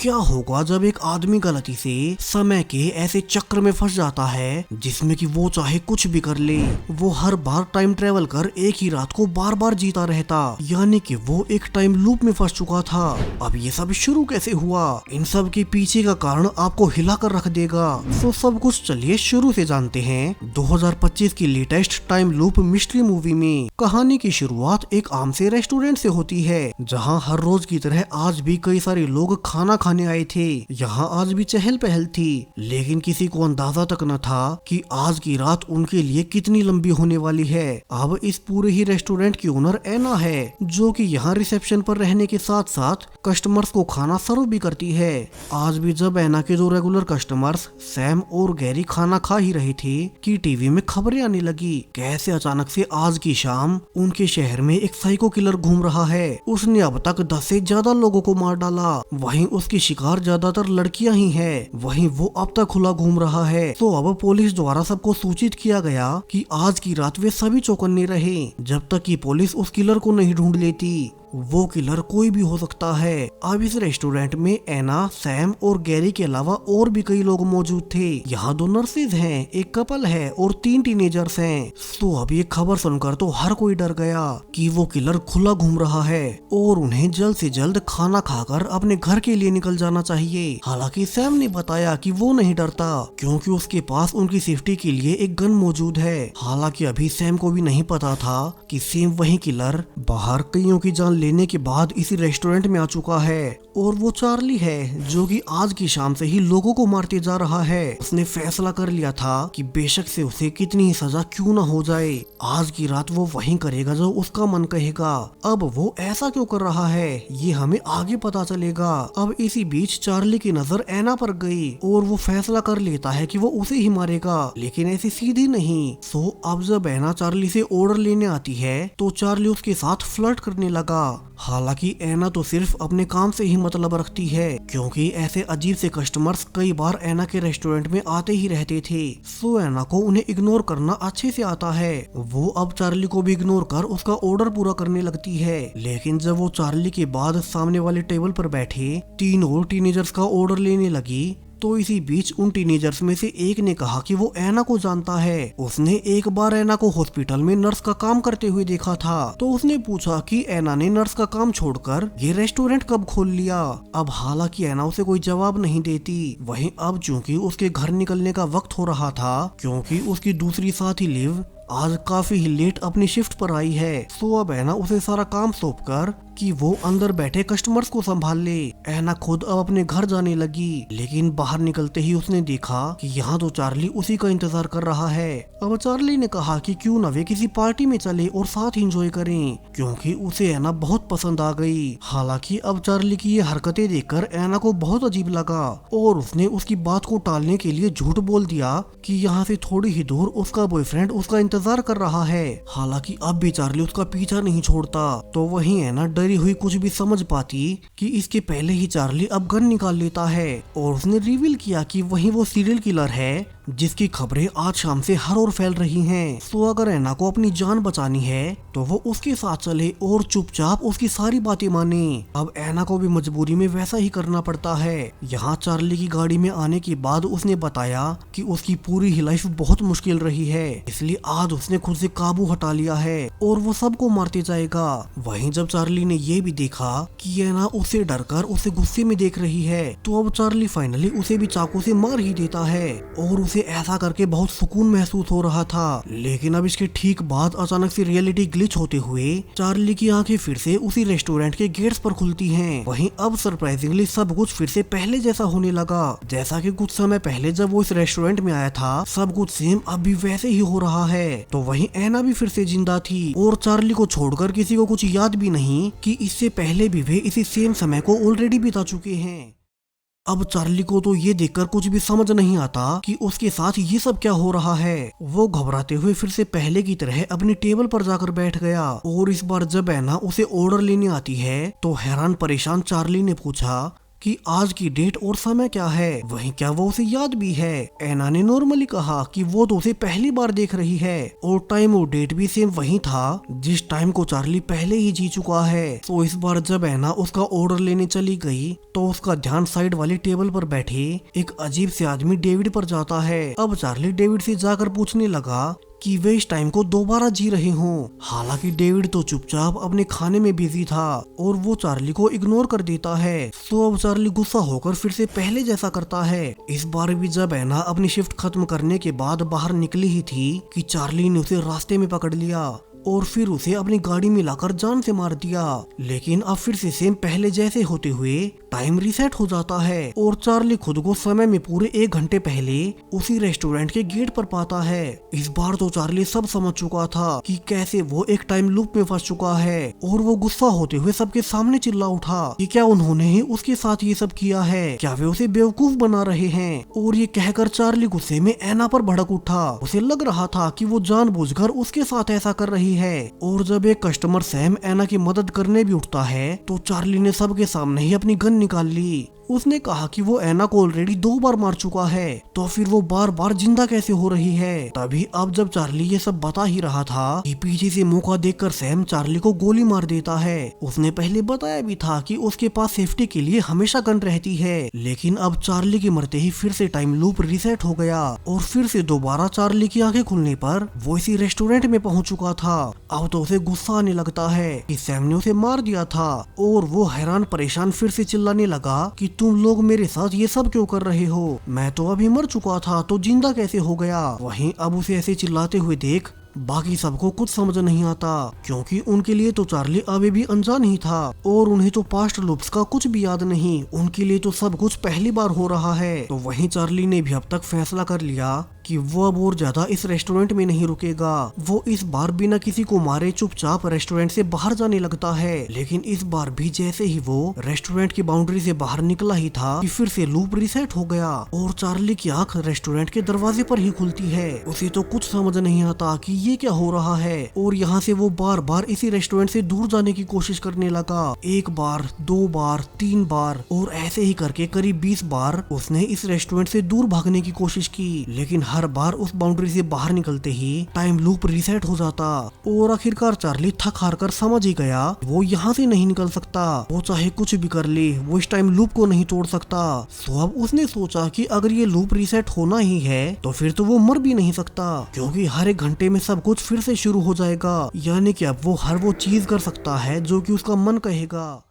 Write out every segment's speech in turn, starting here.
क्या होगा जब एक आदमी गलती से समय के ऐसे चक्र में फंस जाता है जिसमें कि वो चाहे कुछ भी कर ले। वो हर बार टाइम ट्रेवल कर एक ही रात को बार बार जीता रहता, यानी कि वो एक टाइम लूप में फंस चुका था। अब ये सब शुरू कैसे हुआ, इन सब के पीछे का कारण आपको हिला कर रख देगा। तो सब कुछ चलिए शुरू से जानते हैं। 2025 की latest time loop mystery movie में कहानी की शुरुआत एक आम से रेस्टोरेंट से होती है, जहाँ हर रोज की तरह आज भी कई सारे लोग खाना खाने आए थे। यहाँ आज भी चहल पहल थी, लेकिन किसी को अंदाजा तक न था कि आज की रात उनके लिए कितनी लंबी होने वाली है। अब इस पूरे ही रेस्टोरेंट की ओनर एना है, जो कि यहाँ रिसेप्शन पर रहने के साथ साथ कस्टमर्स को खाना सर्व भी करती है। आज भी जब एना के जो रेगुलर कस्टमर्स सैम और गैरी खाना खा ही रहे थे कि टीवी में खबरें आने लगी कैसे अचानक से आज की शाम उनके शहर में एक साइको किलर घूम रहा है। उसने अब तक 10 से ज्यादा लोगों को मार डाला। वहीं उसकी शिकार ज्यादातर लड़कियां ही हैं। वहीं वो अब तक खुला घूम रहा है। तो अब पुलिस द्वारा सबको सूचित किया गया कि आज की रात वे सभी चौकन्ने रहे जब तक कि पुलिस उस किलर को नहीं ढूंढ लेती। वो किलर कोई भी हो सकता है। अब इस रेस्टोरेंट में एना, सैम और गैरी के अलावा और भी कई लोग मौजूद थे। यहाँ 2 नर्सेज हैं, एक कपल है और 3 टीनेजर्स हैं। तो अब ये खबर सुनकर तो हर कोई डर गया कि वो किलर खुला घूम रहा है और उन्हें जल्द से जल्द खाना खाकर अपने घर के लिए निकल जाना चाहिए। हालांकि सैम ने बताया कि वो नहीं डरता क्योंकि उसके पास उनकी सेफ्टी के लिए एक गन मौजूद है। हालांकि अभी सैम को भी नहीं पता था कि सेम वही किलर बाहर कईयों की जान लेने के बाद इसी रेस्टोरेंट में आ चुका है और वो चार्ली है, जो कि आज की शाम से ही लोगों को मारते जा रहा है। उसने फैसला कर लिया था कि बेशक से उसे कितनी ही सजा क्यों ना हो जाए, आज की रात वो वही करेगा जो उसका मन कहेगा। अब वो ऐसा क्यों कर रहा है ये हमें आगे पता चलेगा। अब इसी बीच चार्ली की नजर एना पर गई और वो फैसला कर लेता है कि वो उसे ही मारेगा, लेकिन ऐसी सीधी नहीं। सो अब जब एना चार्ली से ऑर्डर लेने आती है तो चार्ली उसके साथ फ्लर्ट करने लगा। हालांकि एना तो सिर्फ अपने काम से ही मतलब रखती है, क्योंकि ऐसे अजीब से कस्टमर्स कई बार एना के रेस्टोरेंट में आते ही रहते थे। सो एना को उन्हें इग्नोर करना अच्छे से आता है। वो अब चार्ली को भी इग्नोर कर उसका ऑर्डर पूरा करने लगती है। लेकिन जब वो चार्ली के बाद सामने वाले टेबल पर बैठे 3 और टीनेजर्स का ऑर्डर लेने लगी तो इसी बीच उन टीनेजर्स में से एक ने कहा कि वो एना को जानता है। उसने एक बार एना को हॉस्पिटल में नर्स का काम करते हुए देखा था। तो उसने पूछा कि एना ने नर्स का काम छोड़कर ये रेस्टोरेंट कब खोल लिया। अब हालांकि एना उसे कोई जवाब नहीं देती। वहीं अब चूंकि उसके घर निकलने का वक्त हो रहा था, क्योंकि उसकी दूसरी साथी लिव आज काफी ही लेट अपनी शिफ्ट पर आई है। सो अब एना उसे सारा काम सौंपकर कि वो अंदर बैठे कस्टमर्स को संभाल ले। एना खुद अब अपने घर जाने लगी, लेकिन बाहर निकलते ही उसने देखा कि यहाँ तो चार्ली उसी का इंतजार कर रहा है। अब चार्ली ने कहा कि क्यों न वे किसी पार्टी में चले और साथ एंजॉय करें, क्योंकि उसे एना बहुत पसंद आ गई। हालांकि अब चार्ली की ये हरकतें देखकर एना को बहुत अजीब लगा और उसने उसकी बात को टालने के लिए झूठ बोल दिया कि यहाँ से थोड़ी ही दूर उसका बॉयफ्रेंड उसका इंतजार कर रहा है। हालांकि अब भी चार्ली उसका पीछा नहीं छोड़ता। तो वहीं एना डरी हुई कुछ भी समझ पाती कि इसके पहले ही चार्ली अब गन निकाल लेता है और उसने रिवील किया कि वही वो सीरियल किलर है जिसकी खबरें आज शाम से हर ओर फैल रही हैं। तो अगर एना को अपनी जान बचानी है तो वो उसके साथ चले और चुपचाप उसकी सारी बातें माने। अब एना को भी मजबूरी में वैसा ही करना पड़ता है। यहाँ चार्ली की गाड़ी में आने के बाद उसने बताया कि उसकी पूरी ही लाइफ बहुत मुश्किल रही है, इसलिए आज उसने खुद से काबू हटा लिया है और वो सबको मारते जाएगा। वहीं जब चार्ली ने ये भी देखा कि एना उससे डरकर उसे गुस्से में देख रही है, तो अब चार्ली फाइनली उसे भी चाकू से मार ही देता है और उसे ऐसा करके बहुत सुकून महसूस हो रहा था। लेकिन अब इसके ठीक बाद अचानक से रियलिटी ग्लिच होते हुए चार्ली की आंखें फिर से उसी रेस्टोरेंट के गेट्स पर खुलती हैं। वहीं अब सरप्राइजिंगली सब कुछ फिर से पहले जैसा होने लगा। जैसा कि कुछ समय पहले जब वो इस रेस्टोरेंट में आया था, सब कुछ सेम अब भी वैसे ही हो रहा है। तो वहीं एना भी फिर से जिंदा थी और चार्ली को छोड़कर किसी को कुछ याद भी नहीं कि इससे पहले भी वे इसी सेम समय को ऑलरेडी बिता चुके हैं। अब चार्ली को तो ये देखकर कुछ भी समझ नहीं आता कि उसके साथ ये सब क्या हो रहा है। वो घबराते हुए फिर से पहले की तरह अपनी टेबल पर जाकर बैठ गया और इस बार जब एना उसे ऑर्डर लेने आती है तो हैरान परेशान चार्ली ने पूछा कि आज की डेट और समय क्या है, वहीं क्या वो उसे याद भी है। एना ने नॉर्मली कहा कि वो तो उसे पहली बार देख रही है और टाइम और डेट भी सेम वही था जिस टाइम को चार्ली पहले ही जी चुका है। तो इस बार जब एना उसका ऑर्डर लेने चली गई तो उसका ध्यान साइड वाली टेबल पर बैठे एक अजीब से आदमी डेविड पर जाता है। अब चार्ली डेविड से जाकर पूछने लगा कि वे इस टाइम को दोबारा जी रहे हों। हालांकि डेविड तो चुपचाप अपने खाने में बिजी था और वो चार्ली को इग्नोर कर देता है। तो अब चार्ली गुस्सा होकर फिर से पहले जैसा करता है। इस बार भी जब एना अपनी शिफ्ट खत्म करने के बाद बाहर निकली ही थी कि चार्ली ने उसे रास्ते में पकड़ लिया और फिर उसे अपनी गाड़ी में लाकर जान से मार दिया। लेकिन अब फिर से सेम पहले जैसे होते हुए टाइम रीसेट हो जाता है और चार्ली खुद को समय में पूरे 1 घंटे पहले उसी रेस्टोरेंट के गेट पर पाता है। इस बार तो चार्ली सब समझ चुका था कि कैसे वो एक टाइम लूप में फंस चुका है और वो गुस्सा होते हुए सबके सामने चिल्ला उठा कि क्या उन्होंने ही उसके साथ ये सब किया है, क्या वे उसे बेवकूफ बना रहे हैं। और ये कहकर चार्ली गुस्से में एना पर भड़क उठा। उसे लग रहा था कि वो जानबूझकर उसके साथ ऐसा कर रही है। और जब एक कस्टमर सैम एना की मदद करने भी उठता है तो चार्ली ने सबके सामने ही अपनी गन निकाल ली। उसने कहा कि वो एना को ऑलरेडी 2 बार मार चुका है, तो फिर वो बार बार जिंदा कैसे हो रही है। तभी अब जब चार्ली ये सब बता ही रहा था कि पीछे से मौका देखकर सैम चार्ली को गोली मार देता है। उसने पहले बताया भी था कि उसके पास सेफ्टी के लिए हमेशा गन रहती है, लेकिन अब चार्ली के मरते ही फिर से टाइम लूप रीसेट हो गया और फिर से दोबारा चार्ली की आंखें खुलने पर वो इसी रेस्टोरेंट में पहुंच चुका था। अब तो उसे गुस्सा आने लगता है कि सैम ने उसे मार दिया था और वो हैरान परेशान फिर से चिल्लाने लगा कि तुम लोग मेरे साथ ये सब क्यों कर रहे हो, मैं तो अभी मर चुका था तो जिंदा कैसे हो गया। वहीं अब उसे ऐसे चिल्लाते हुए देख बाकी सबको कुछ समझ नहीं आता, क्योंकि उनके लिए तो चार्ली अभी भी अनजान ही था और उन्हें तो पास्ट लूप्स का कुछ भी याद नहीं। उनके लिए तो सब कुछ पहली बार हो रहा है। तो वहीं चार्ली ने भी अब तक फैसला कर लिया कि वो अब और ज्यादा इस रेस्टोरेंट में नहीं रुकेगा। वो इस बार बिना किसी को मारे चुपचाप रेस्टोरेंट से बाहर जाने लगता है। लेकिन इस बार भी जैसे ही वो रेस्टोरेंट की बाउंड्री से बाहर निकला ही था कि फिर से लूप रीसेट हो गया और चार्ली की आंख रेस्टोरेंट के दरवाजे पर ही खुलती है। उसे तो कुछ समझ नहीं आता कि ये क्या हो रहा है और यहाँ से वो बार बार इसी रेस्टोरेंट से दूर जाने की कोशिश करने लगा। 1 बार, 2 बार, 3 बार और ऐसे ही करके करीब 20 बार उसने इस रेस्टोरेंट से दूर भागने की कोशिश की, लेकिन हर बार उस बाउंड्री से बाहर निकलते ही टाइम लूप रीसेट हो जाता और आखिरकार चार्ली थक हार कर समझ ही गया वो यहाँ से नहीं निकल सकता। वो चाहे कुछ भी कर ले वो इस टाइम लूप को नहीं तोड़ सकता। तो अब उसने सोचा कि अगर ये लूप रीसेट होना ही है तो फिर तो वो मर भी नहीं सकता, क्योंकि हर 1 घंटे में सब कुछ फिर से शुरू हो जाएगा। यानी कि अब वो हर वो चीज कर सकता है जो कि उसका मन कहेगा।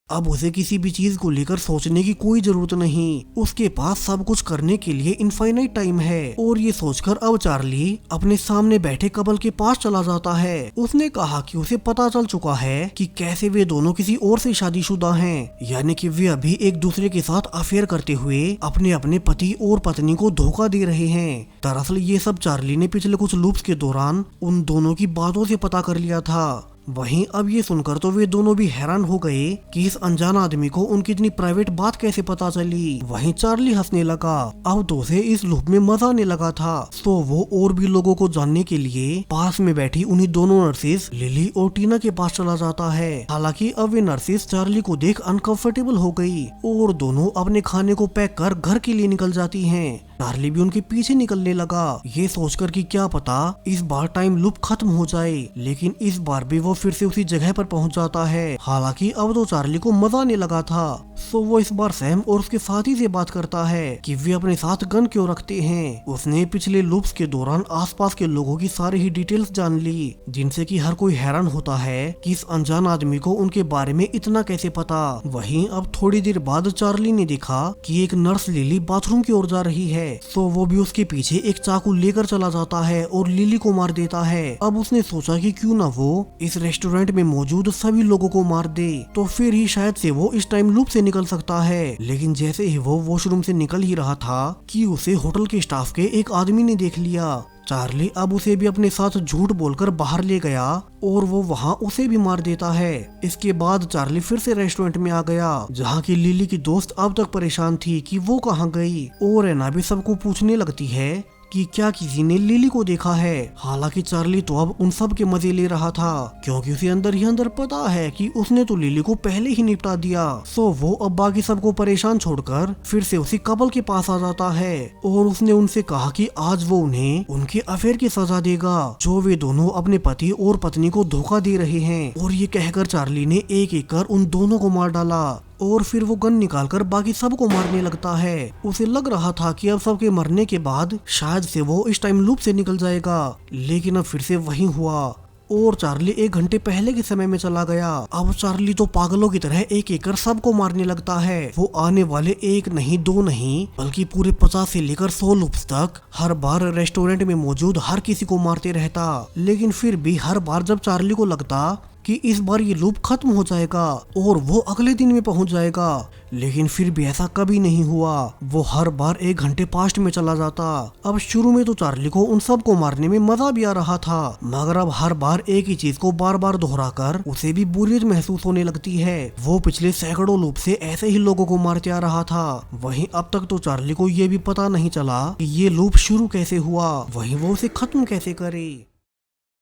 अब उसे किसी भी चीज को लेकर सोचने की कोई जरूरत नहीं, उसके पास सब कुछ करने के लिए इनफाइनाइट टाइम है। और ये सोचकर अब चार्ली अपने सामने बैठे कपल के पास चला जाता है। उसने कहा कि उसे पता चल चुका है कि कैसे वे दोनों किसी और से शादीशुदा हैं, यानी कि वे अभी एक दूसरे के साथ अफेयर करते हुए अपने अपने पति और पत्नी को धोखा दे रहे हैं। दरअसल ये सब चार्ली ने पिछले कुछ लूप्स के दौरान उन दोनों की बातों से पता कर लिया था। वहीं अब ये सुनकर तो वे दोनों भी हैरान हो गए कि इस अनजान आदमी को उनकी इतनी प्राइवेट बात कैसे पता चली। वहीं चार्ली हंसने लगा। अब तो उसे इस लूप में मजा आने लगा था। तो वो और भी लोगों को जानने के लिए पास में बैठी उन्हीं दोनों नर्सिस लिली और टीना के पास चला जाता है। हालांकि अब वे नर्सिस चार्ली को देख अनकंफर्टेबल हो गई और दोनों अपने खाने को पैक कर घर के लिए निकल जाती हैं। चार्ली भी उनके पीछे निकलने लगा, ये सोचकर कि क्या पता इस बार टाइम लूप खत्म हो जाए। लेकिन इस बार भी वो फिर से उसी जगह पर पहुंच जाता है। हालांकि अब तो चार्ली को मजा आने लगा था। तो वो इस बार सैम और उसके साथी से बात करता है कि वे अपने साथ गन क्यों रखते हैं। उसने पिछले लूप्स के दौरान आसपास के लोगों की सारी ही डिटेल्स जान ली, जिनसे कि हर कोई हैरान होता है कि इस अनजान आदमी को उनके बारे में इतना कैसे पता। वहीं अब थोड़ी देर बाद चार्ली ने देखा कि एक नर्स लिली बाथरूम की ओर जा रही है। तो वो भी उसके पीछे एक चाकू लेकर चला जाता है और लिली को मार देता है। अब उसने सोचा कि क्यों ना वो इस रेस्टोरेंट में मौजूद सभी लोगों को मार दे, तो फिर ही शायद से वो इस टाइम लूप से निकल सकता है। लेकिन जैसे ही वो वॉशरूम से निकल ही रहा था कि उसे होटल के स्टाफ के एक आदमी ने देख लिया। चार्ली अब उसे भी अपने साथ झूठ बोलकर बाहर ले गया और वो वहाँ उसे भी मार देता है। इसके बाद चार्ली फिर से रेस्टोरेंट में आ गया, जहाँ की लिली की दोस्त अब तक परेशान थी कि वो कहाँ गई। और एना भी सबको पूछने लगती है कि क्या किसी ने लिली को देखा है। हालांकि चार्ली तो अब उन सब के मजे ले रहा था, क्योंकि उसे अंदर ही अंदर पता है कि उसने तो लिली को पहले ही निपटा दिया। सो वो अब बाकी सबको परेशान छोड़कर फिर से उसी कपल के पास आ जाता है और उसने उनसे कहा कि आज वो उन्हें उनके अफेयर की सजा देगा, जो वे दोनों अपने पति और पत्नी को धोखा दे रहे हैं। और ये कहकर चार्ली ने एक एक कर उन दोनों को मार डाला और फिर वो गन निकालकर बाकी सबको मारने लगता है। उसे लग रहा था कि अब सबके मरने के बाद शायद से वो इस टाइम लूप से निकल जाएगा, लेकिन अब फिर से वही हुआ और चार्ली 1 घंटे पहले के समय में चला गया। अब चार्ली तो पागलों की तरह एक एक कर सबको मारने लगता है। वो आने वाले 1 नहीं 2 नहीं बल्कि पूरे 50 से लेकर 100 लूप्स तक हर बार रेस्टोरेंट में मौजूद हर किसी को मारते रहता। लेकिन फिर भी हर बार जब चार्ली को लगता कि इस बार ये लूप खत्म हो जाएगा और वो अगले दिन में पहुंच जाएगा, लेकिन फिर भी ऐसा कभी नहीं हुआ। वो हर बार 1 घंटे पास्ट में चला जाता। अब शुरू में तो चार्ली को उन सब को मारने में मजा भी आ रहा था, मगर अब हर बार एक ही चीज को बार बार दोहराकर उसे भी बोरियत महसूस होने लगती है। वो पिछले सैकड़ों लूप से ऐसे ही लोगों को मारते आ रहा था। वहीं अब तक तो चार्ली को ये भी पता नहीं चला कि ये लूप शुरू कैसे हुआ, वहीं वो उसे खत्म कैसे करे।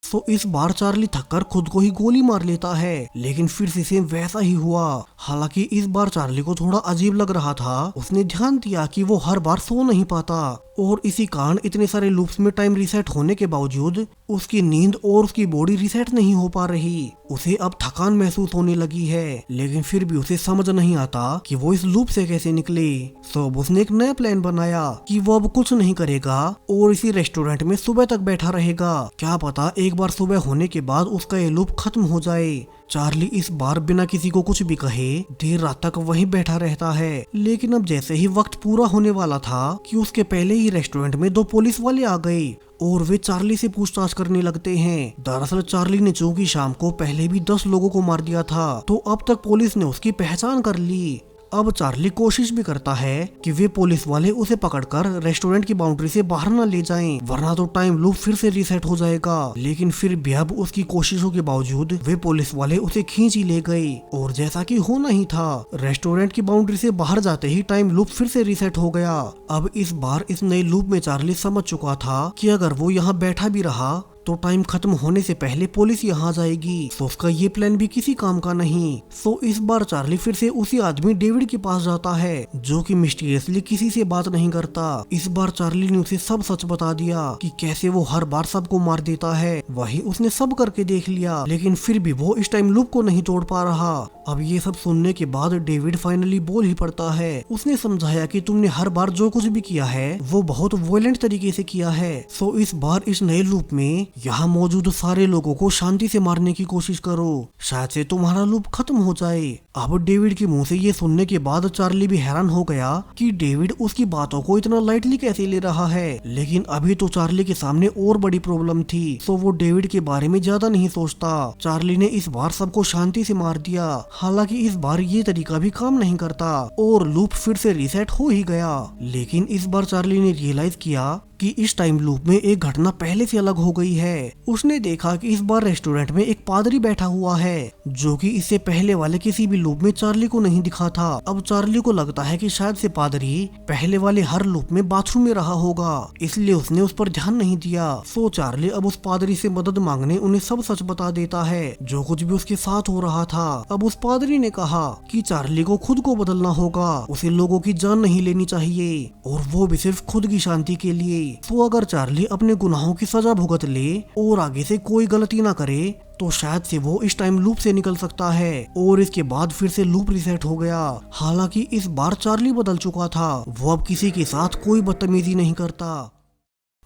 तो इस बार चार्ली थककर खुद को ही गोली मार लेता है, लेकिन फिर से सेम वैसा ही हुआ। हालांकि इस बार चार्ली को थोड़ा अजीब लग रहा था। उसने ध्यान दिया कि वो हर बार सो नहीं पाता और इसी कारण इतने सारे लूप्स में टाइम रीसेट होने के बावजूद उसकी नींद और उसकी बॉडी रीसेट नहीं हो पा रही। उसे अब थकान महसूस होने लगी है, लेकिन फिर भी उसे समझ नहीं आता कि वो इस लूप से कैसे निकले। तो अब उसने एक नया प्लान बनाया कि वो अब कुछ नहीं करेगा और इसी रेस्टोरेंट में सुबह तक बैठा रहेगा। क्या पता एक बार सुबह होने के बाद उसका ये लूप खत्म हो जाए। चार्ली इस बार बिना किसी को कुछ भी कहे देर रात तक वहीं बैठा रहता है, लेकिन अब जैसे ही वक्त पूरा होने वाला था कि उसके पहले ही रेस्टोरेंट में 2 पुलिस वाले आ गए और वे चार्ली से पूछताछ करने लगते हैं। दरअसल चार्ली ने चूंकि शाम को पहले भी 10 लोगों को मार दिया था, तो अब तक पुलिस ने उसकी पहचान कर ली। अब चार्ली कोशिश भी करता है कि वे पुलिस वाले उसे पकड़कर रेस्टोरेंट की बाउंड्री से बाहर न ले जाएं, वरना तो टाइम लूप फिर से रीसेट हो जाएगा। लेकिन फिर भी अब उसकी कोशिशों के बावजूद वे पुलिस वाले उसे खींच ही ले गए और जैसा कि होना ही था, रेस्टोरेंट की बाउंड्री से बाहर जाते ही टाइम लूप फिर से रीसेट हो गया। अब इस बार इस नए लूप में चार्ली समझ चुका था कि अगर वो यहाँ बैठा भी रहा तो टाइम खत्म होने से पहले पुलिस यहाँ जाएगी। तो उसका ये प्लान भी किसी काम का नहीं। तो इस बार चार्ली फिर से उसी आदमी डेविड के पास जाता है, जो कि मिस्टीरियसली किसी से बात नहीं करता। इस बार चार्ली ने उसे सब सच बता दिया कि कैसे वो हर बार सबको मार देता है। वही उसने सब करके देख लिया, लेकिन फिर भी वो इस टाइम लूप को नहीं तोड़ पा रहा। अब ये सब सुनने के बाद डेविड फाइनली बोल ही पड़ता है। उसने समझाया कि तुमने हर बार जो कुछ भी किया है वो बहुत वॉयलेंट तरीके से किया है। सो इस बार इस नए लूप में यहाँ मौजूद सारे लोगों को शांति से मारने की कोशिश करो, शायद से तुम्हारा लूप खत्म हो जाए। अब डेविड के मुंह से ये सुनने के बाद चार्ली भी हैरान हो गया कि डेविड उसकी बातों को इतना लाइटली कैसे ले रहा है। लेकिन अभी तो चार्ली के सामने और बड़ी प्रॉब्लम थी, तो वो डेविड के बारे में ज्यादा नहीं सोचता। चार्ली ने इस बार सबको शांति से मार दिया। हालांकि इस बार ये तरीका भी काम नहीं करता और लूप फिर से रीसेट हो ही गया। लेकिन इस बार चार्ली ने रियलाइज किया कि इस टाइम लूप में एक घटना पहले से अलग हो गई है। उसने देखा कि इस बार रेस्टोरेंट में एक पादरी बैठा हुआ है, जो कि इससे पहले वाले किसी भी लूप में चार्ली को नहीं दिखा था। अब चार्ली को लगता है कि शायद से पादरी पहले वाले हर लूप में बाथरूम में रहा होगा, इसलिए उसने उस पर ध्यान नहीं दिया। सो चार्ली अब उस पादरी से मदद मांगने उन्हें सब सच बता देता है, जो कुछ भी उसके साथ हो रहा था। अब उस पादरी ने कहा कि चार्ली को खुद को बदलना होगा, उसे लोगों की जान नहीं लेनी चाहिए, और वो भी सिर्फ खुद की शांति के लिए। तो अगर चार्ली अपने गुनाहों की सजा भुगत ले और आगे से कोई गलती ना करे तो शायद से वो इस टाइम लूप से निकल सकता है। और इसके बाद फिर से लूप रीसेट हो गया। हालांकि इस बार चार्ली बदल चुका था, वो अब किसी के साथ कोई बदतमीजी नहीं करता।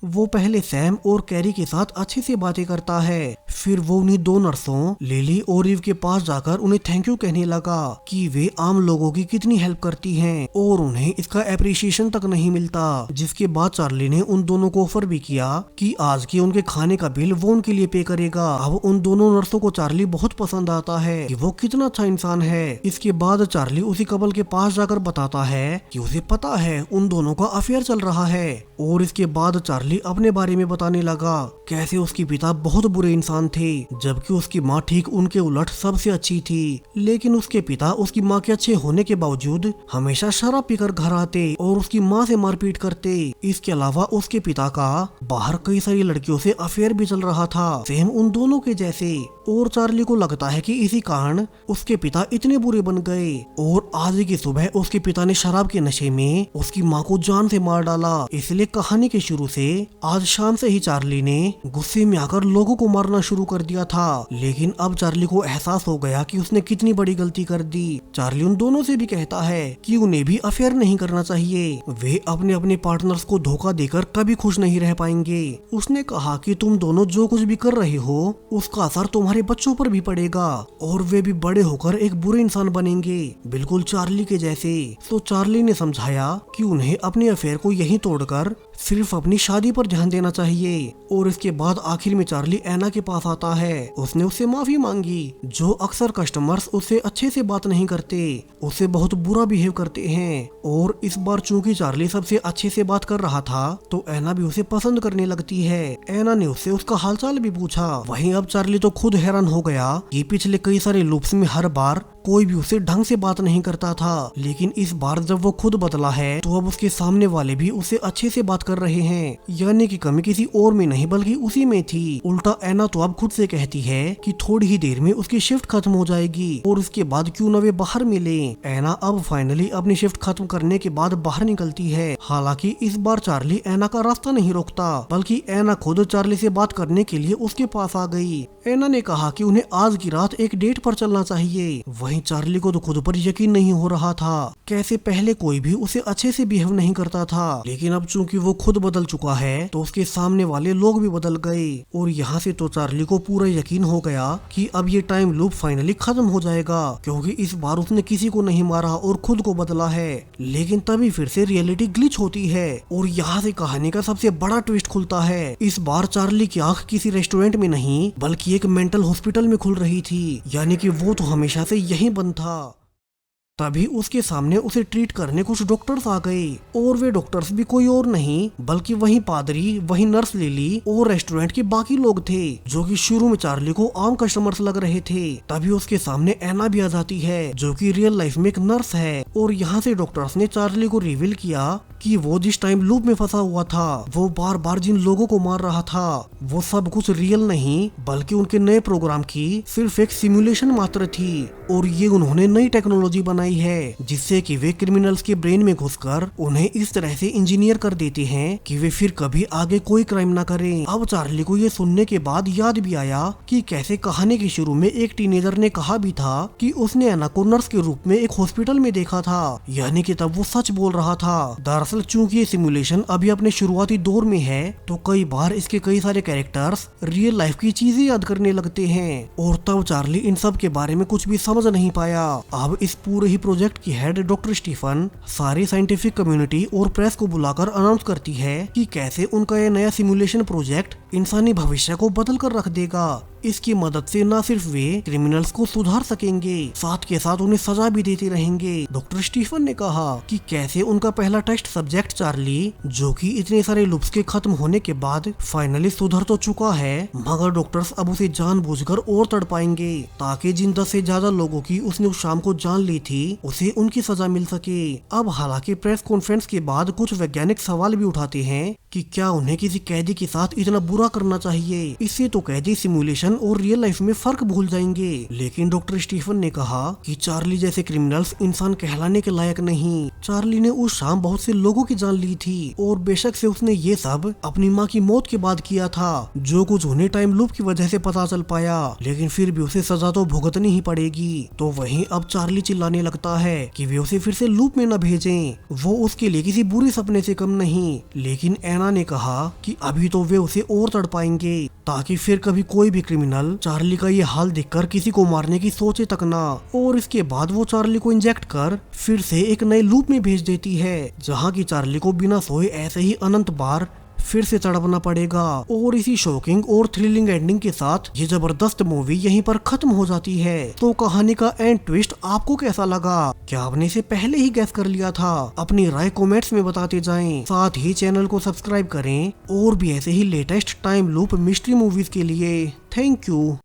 वो पहले सैम और कैरी के साथ अच्छे से बातें करता है, फिर वो उन्हीं 2 नर्सों लिली और ईव के पास जाकर उन्हें थैंक यू कहने लगा कि वे आम लोगों की कितनी हेल्प करती हैं और उन्हें इसका एप्रिसिएशन तक नहीं मिलता। जिसके बाद चार्ली ने उन दोनों को ऑफर भी किया कि आज के उनके खाने का बिल वो उनके लिए पे करेगा। अब उन दोनों नर्सों को चार्ली बहुत पसंद आता है कि वो कितना अच्छा इंसान है। इसके बाद चार्ली उसी कपल के पास जाकर बताता है कि उसे पता है उन दोनों का अफेयर चल रहा है, और इसके बाद चार्ली चार्ली अपने बारे में बताने लगा, कैसे उसके पिता बहुत बुरे इंसान थे जबकि उसकी माँ ठीक उनके उलट सबसे अच्छी थी। लेकिन उसके पिता उसकी माँ के अच्छे होने के बावजूद हमेशा शराब पीकर घर आते और उसकी माँ से मारपीट करते। इसके अलावा उसके पिता का बाहर कई सारी लड़कियों से अफेयर भी चल रहा था, सेम उन दोनों के जैसे। और चार्ली को लगता है कि इसी कारण उसके पिता इतने बुरे बन गए। और आज की सुबह उसके पिता ने शराब के नशे में उसकी माँ को जान से मार डाला। इसलिए कहानी के शुरू से आज शाम से ही चार्ली ने गुस्से में आकर लोगों को मारना शुरू कर दिया था। लेकिन अब चार्ली को एहसास हो गया कि उसने कितनी बड़ी गलती कर दी। चार्ली उन दोनों से भी कहता है कि उन्हें भी अफेयर नहीं करना चाहिए, वे अपने अपने पार्टनर्स को धोखा देकर कभी खुश नहीं रह पाएंगे। उसने कहा कि तुम दोनों जो कुछ भी कर रहे हो उसका असर तुम्हारे बच्चों पर भी पड़ेगा और वे भी बड़े होकर एक बुरे इंसान बनेंगे, बिल्कुल चार्ली के जैसे। तो चार्ली ने समझाया कि उन्हें अपने अफेयर को यहीं तोड़कर सिर्फ अपनी शादी पर ध्यान देना चाहिए। और इसके बाद आखिर में चार्ली एना के पास आता है। उसने उससे माफी मांगी। जो अक्सर कस्टमर्स उससे अच्छे से बात नहीं करते, उससे बहुत बुरा बिहेव करते हैं। और इस बार चूंकि चार्ली सबसे अच्छे से बात कर रहा था तो एना भी उसे पसंद करने लगती है। एना ने उससे उसका हालचाल भी पूछा। वहीं अब चार्ली तो खुद हैरान हो गया कि पिछले कई सारे लूप्स में हर बार कोई भी उसे ढंग से बात नहीं करता था, लेकिन इस बार जब वो खुद बदला है तो अब उसके सामने वाले भी उसे अच्छे से बात कर रहे हैं। यानी कि कमी किसी और में नहीं बल्कि उसी में थी। उल्टा एना तो अब खुद से कहती है कि थोड़ी ही देर में उसकी शिफ्ट खत्म हो जाएगी और उसके बाद क्यों न वे बाहर मिले। एना अब फाइनली अपनी शिफ्ट खत्म करने के बाद बाहर निकलती है। हालांकि इस बार चार्ली एना का रास्ता नहीं रोकता, बल्कि एना खुद चार्ली से बात करने के लिए उसके पास आ गई। एना ने कहा कि उन्हें आज की रात एक डेट पर चलना चाहिए। वहीं चार्ली को तो खुद पर यकीन नहीं हो रहा था, कैसे पहले कोई भी उसे अच्छे से बिहेव नहीं करता था, लेकिन अब चूंकि वो खुद बदल चुका है तो उसके सामने वाले लोग भी बदल गए। और यहाँ से तो चार्ली को पूरा यकीन हो गया कि अब ये टाइम लूप फाइनली खत्म हो जाएगा, क्योंकि इस बार उसने किसी को नहीं मारा और खुद को बदला है। लेकिन तभी फिर से रियलिटी ग्लिच होती है और यहाँ से कहानी का सबसे बड़ा ट्विस्ट खुलता है। इस बार चार्ली की आंख किसी रेस्टोरेंट में नहीं बल्कि एक मेंटल हॉस्पिटल में खुल रही थी, यानी कि वो तो हमेशा से यहीं बंद था। तभी उसके सामने उसे ट्रीट करने कुछ डॉक्टर्स आ गए और वे डॉक्टर्स भी कोई और नहीं बल्कि वही पादरी, वही नर्स लिली और रेस्टोरेंट के बाकी लोग थे, जो कि शुरू में चार्ली को आम कस्टमर्स लग रहे थे। तभी उसके सामने एना भी आ जाती है, जो कि रियल लाइफ में एक नर्स है। और यहाँ से डॉक्टर्स ने चार्ली को रिवील किया कि वो जिस टाइम लूप में फंसा हुआ था, वो बार बार जिन लोगों को मार रहा था, वो सब कुछ रियल नहीं बल्कि उनके नए प्रोग्राम की सिर्फ एक सिमुलेशन मात्र थी। और ये उन्होंने नई टेक्नोलॉजी बनाई है जिससे कि वे क्रिमिनल्स के ब्रेन में घुसकर उन्हें इस तरह से इंजीनियर कर देते हैं कि वे फिर कभी आगे कोई क्राइम ना करें। अब चार्ली को ये सुनने के बाद याद भी आया कि कैसे कहानी के शुरू में एक टीनेजर ने कहा भी था कि उसने एना को नर्स के रूप में एक हॉस्पिटल में देखा था, यानी कि तब वो सच बोल रहा था। दरअसल चूंकि ये सिमुलेशन अभी अपने शुरुआती दौर में है तो कई बार इसके कई सारे कैरेक्टर्स रियल लाइफ की चीजें याद करने लगते हैं। और तब चार्ली इन सब के बारे में कुछ भी समझ नहीं पाया। अब इस पूरे ही प्रोजेक्ट की हेड डॉक्टर स्टीफन सारी साइंटिफिक कम्युनिटी और प्रेस को बुलाकर अनाउंस करती है कि कैसे उनका यह नया सिमुलेशन प्रोजेक्ट इंसानी भविष्य को बदल कर रख देगा। इसकी मदद से न सिर्फ वे क्रिमिनल्स को सुधार सकेंगे, साथ के साथ उन्हें सजा भी देते रहेंगे। डॉक्टर स्टीफन ने कहा कि कैसे उनका पहला टेस्ट सब्जेक्ट चार्ली, जो कि इतने सारे लूप्स के खत्म होने के बाद फाइनली सुधर तो चुका है, मगर डॉक्टर्स अब उसे जानबूझकर और तड़पाएंगे ताकि जिन 10 से ज्यादा लोगों की उसने उस शाम को जान ली थी उसे उनकी सजा मिल सके। अब हालांकि प्रेस कॉन्फ्रेंस के बाद कुछ वैज्ञानिक सवाल भी उठाते हैं कि क्या उन्हें किसी कैदी के साथ इतना बुरा करना चाहिए, इससे तो कैदी सिमुलेशन और रियल लाइफ में फर्क भूल जाएंगे। लेकिन डॉक्टर स्टीफन ने कहा कि चार्ली जैसे क्रिमिनल्स इंसान कहलाने के लायक नहीं। चार्ली ने उस शाम बहुत से लोगों की जान ली थी और बेशक से उसने ये सब अपनी माँ की मौत के बाद किया था, जो कुछ उन्हें टाइम लूप की वजह से पता चल पाया, लेकिन फिर भी उसे सजा तो भुगतनी ही पड़ेगी। तो वहीं अब चार्ली चिल्लाने लगता है कि वे उसे फिर से लूप में न भेजें, वो उसके लिए किसी बुरे सपने से कम नहीं। लेकिन एना ने कहा कि अभी तो वे उसे और तड़पाएंगे ताकि फिर कभी कोई भी क्रिमिनल चार्ली का ये हाल देखकर किसी को मारने की सोचे तक ना। और इसके बाद वो चार्ली को इंजेक्ट कर फिर से एक नए लूप में भेज देती है, जहाँ की चार्ली को बिना सोए ऐसे ही अनंत बार फिर से तड़पना पड़ेगा। और इसी शॉकिंग और थ्रिलिंग एंडिंग के साथ ये जबरदस्त मूवी यहीं पर खत्म हो जाती है। तो कहानी का एंड ट्विस्ट आपको कैसा लगा? क्या आपने इसे पहले ही गैस कर लिया था? अपनी राय कमेंट्स में बताते जाएं। साथ ही चैनल को सब्सक्राइब करें और भी ऐसे ही latest time loop mystery movies के लिए। Thank you.